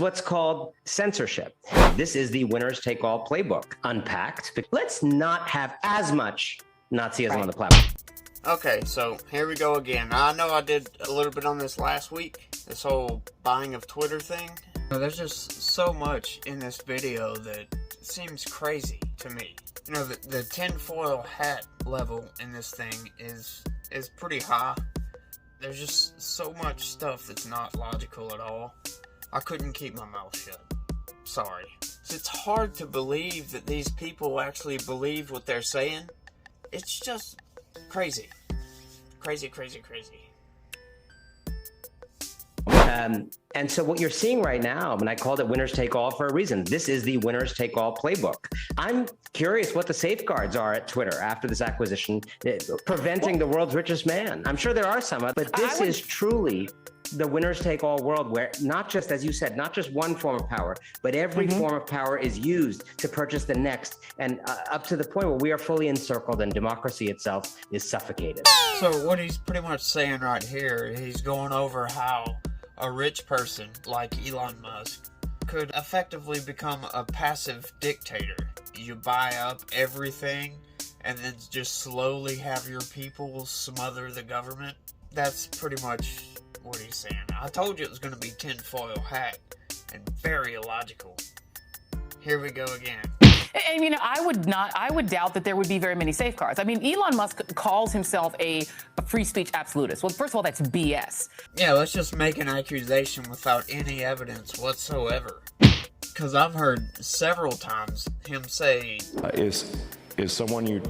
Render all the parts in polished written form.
what's called censorship. This is the winners take all playbook unpacked. Let's not have as much Nazism on the platform. Okay, so here we go again. I know I did a little bit on this last week, this whole buying of Twitter thing. There's just so much in this video that seems crazy to me. You know, the tinfoil hat level in this thing is pretty high. There's just so much stuff that's not logical at all. I couldn't keep my mouth shut. Sorry. So it's hard to believe that these people actually believe what they're saying. It's just crazy. Crazy, crazy, crazy. And so what you're seeing right now, and I called it winners take all for a reason. This is the winners take all playbook. I'm curious what the safeguards are at Twitter after this acquisition, preventing the world's richest man. I'm sure there are some, but this is truly the winners take all world where not just, as you said, not just one form of power, but every form of power is used to purchase the next, and up to the point where we are fully encircled and democracy itself is suffocated. So what he's pretty much saying right here, he's going over how a rich person like Elon Musk could effectively become a passive dictator. You buy up everything and then just slowly have your people smother the government. That's pretty much what he's saying. I told you it was going to be tinfoil hat and very illogical. Here we go again. And, you know, I would doubt that there would be very many safeguards. I mean, Elon Musk calls himself a free speech absolutist. Well, first of all, that's BS. Yeah, let's just make an accusation without any evidence whatsoever. Because I've heard several times him say... Is someone you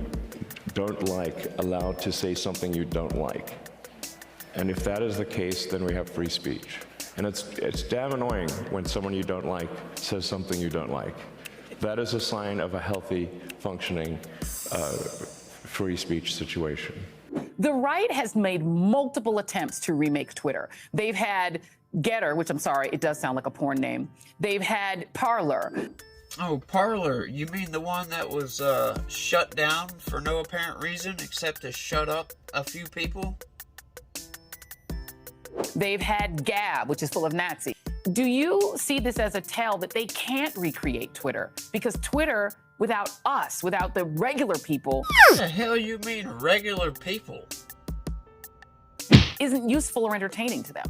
don't like allowed to say something you don't like? And if that is the case, then we have free speech. And it's damn annoying when someone you don't like says something you don't like. That is a sign of a healthy, functioning, free speech situation. The right has made multiple attempts to remake Twitter. They've had Getter, which I'm sorry, it does sound like a porn name. They've had Parler. Oh, Parler. You mean the one that was shut down for no apparent reason except to shut up a few people? They've had Gab, which is full of Nazis. Do you see this as a tell that they can't recreate Twitter? Because Twitter, without us, without the regular people... What the hell you mean, regular people? ...isn't useful or entertaining to them.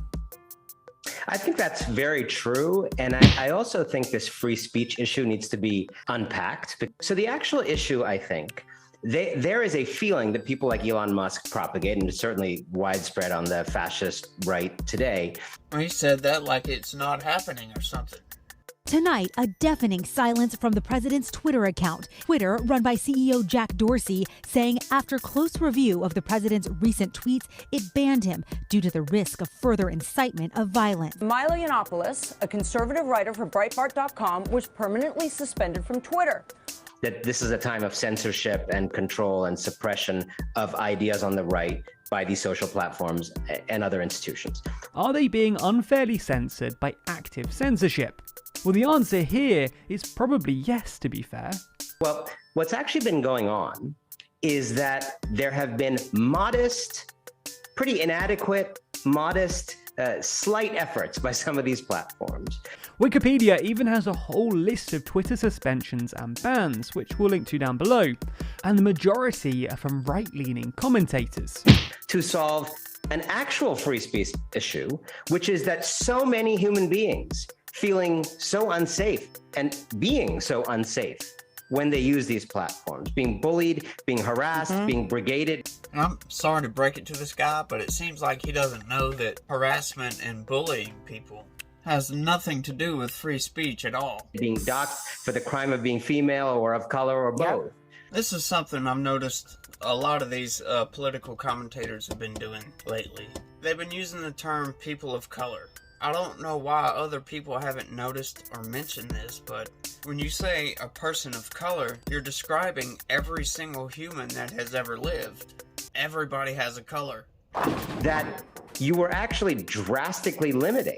I think that's very true. And I also think this free speech issue needs to be unpacked. So the actual issue, I think, there is a feeling that people like Elon Musk propagate, and it's certainly widespread on the fascist right today. He said that like it's not happening or something. Tonight, a deafening silence from the president's Twitter account. Twitter, run by CEO Jack Dorsey, saying after close review of the president's recent tweets, it banned him due to the risk of further incitement of violence. Milo Yiannopoulos, a conservative writer for Breitbart.com, was permanently suspended from Twitter. That this is a time of censorship and control and suppression of ideas on the right by these social platforms and other institutions. Are they being unfairly censored by active censorship? Well, the answer here is probably yes, to be fair. Well, what's actually been going on is that there have been modest, pretty inadequate, modest, slight efforts by some of these platforms. Wikipedia even has a whole list of Twitter suspensions and bans, which we'll link to down below, and the majority are from right-leaning commentators. To solve an actual free speech issue, which is that so many human beings feeling so unsafe and being so unsafe when they use these platforms, being bullied, being harassed, being brigaded. I'm sorry to break it to this guy, but it seems like he doesn't know that harassment and bullying people has nothing to do with free speech at all. Being doxxed for the crime of being female or of color or both. Yep. This is something I've noticed a lot of these political commentators have been doing lately. They've been using the term people of color. I don't know why other people haven't noticed or mentioned this, but when you say a person of color, you're describing every single human that has ever lived. Everybody has a color. That you were actually drastically limiting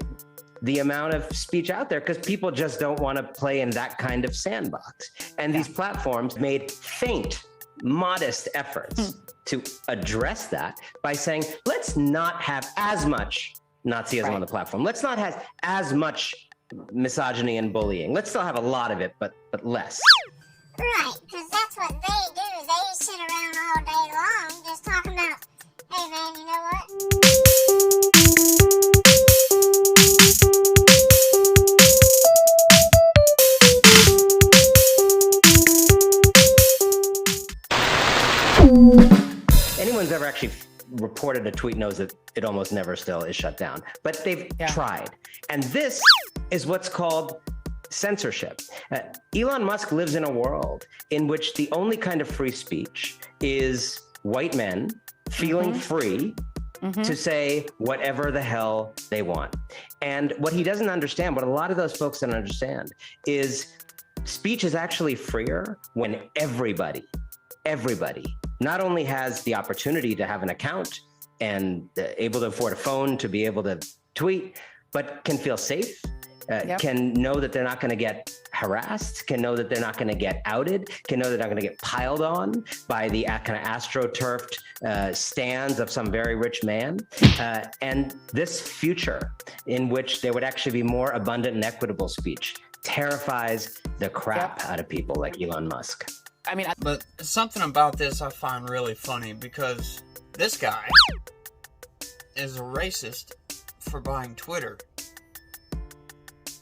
the amount of speech out there because people just don't want to play in that kind of sandbox. And these platforms made faint, modest efforts to address that by saying, let's not have as much Nazism on the platform. Let's not have as much misogyny and bullying. Let's still have a lot of it, but less. Right, because that's what they do. They sit around all day long just talking about, hey man, you know what? Anyone's ever actually reported a tweet knows that it almost never still is shut down, but they've tried. And this is what's called censorship. Elon Musk lives in a world in which the only kind of free speech is white men feeling free to say whatever the hell they want. And what he doesn't understand, what a lot of those folks don't understand, is speech is actually freer when everybody not only has the opportunity to have an account and able to afford a phone to be able to tweet, but can feel safe, can know that they're not going to get harassed, can know that they're not going to get outed, can know they're not going to get piled on by the kind of astroturfed stands of some very rich man. And this future in which there would actually be more abundant and equitable speech terrifies the crap out of people like Elon Musk. I mean, But something about this I find really funny, because this guy is a racist for buying Twitter.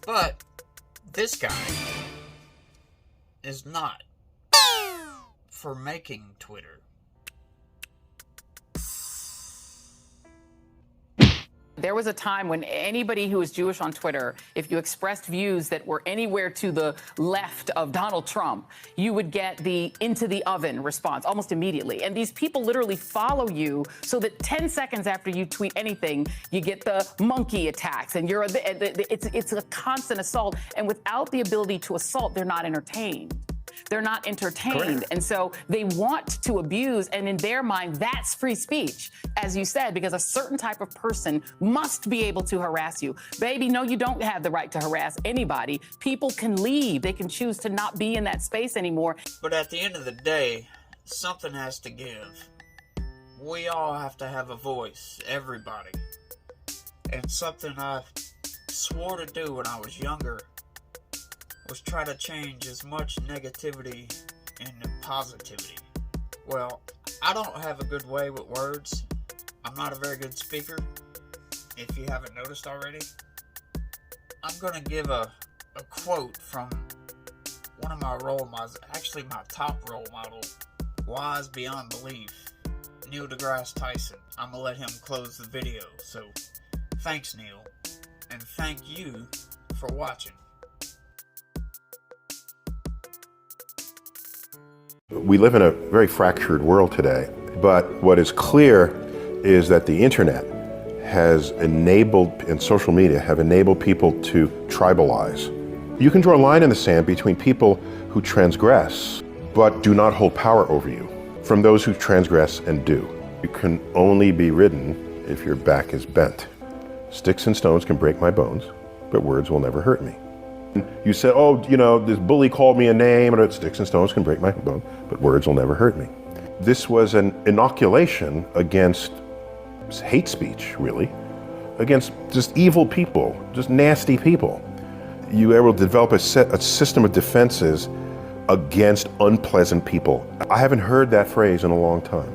But this guy is not for making Twitter. there was a time when anybody who was Jewish on Twitter, if you expressed views that were anywhere to the left of Donald Trump, you would get the into the oven response almost immediately. And these people literally follow you so that 10 seconds after you tweet anything, you get the monkey attacks, and it's a constant assault. And without the ability to assault, they're not entertained. They're not entertained. Correct. And so they want to abuse, and in their mind, that's free speech, as you said, because a certain type of person must be able to harass you. Baby, no, you don't have the right to harass anybody. People can leave. They can choose to not be in that space anymore. But at the end of the day, something has to give. We all have to have a voice, everybody. And something I swore to do when I was younger was try to change as much negativity into positivity. Well, I don't have a good way with words. I'm not a very good speaker, if you haven't noticed already. I'm going to give a quote from one of my role models, actually my top role model, wise beyond belief, Neil deGrasse Tyson. I'm going to let him close the video. So, thanks, Neil, and thank you for watching. We live in a very fractured world today, but what is clear is that the internet has enabled, and social media have enabled people to tribalize. You can draw a line in the sand between people who transgress but do not hold power over you from those who transgress and do. You can only be ridden if your back is bent. Sticks and stones can break my bones, but words will never hurt me. You say, oh, you know, this bully called me a name, and sticks and stones can break my bone, but words will never hurt me. This was an inoculation against hate speech, really, against just evil people, just nasty people. You were able to develop a system of defenses against unpleasant people. I haven't heard that phrase in a long time.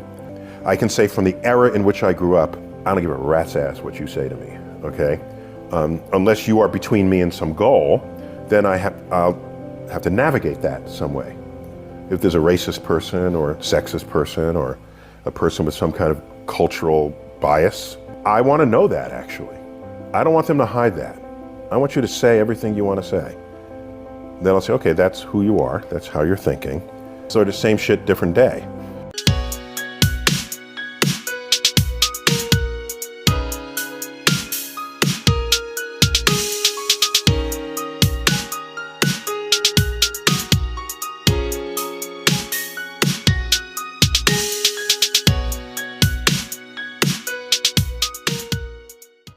I can say from the era in which I grew up, I don't give a rat's ass what you say to me, okay? Unless you are between me and some goal, then I'll have to navigate that some way. If there's a racist person or a sexist person or a person with some kind of cultural bias, I want to know that, actually. I don't want them to hide that. I want you to say everything you want to say. Then I'll say, okay, that's who you are, that's how you're thinking. So the same shit, different day.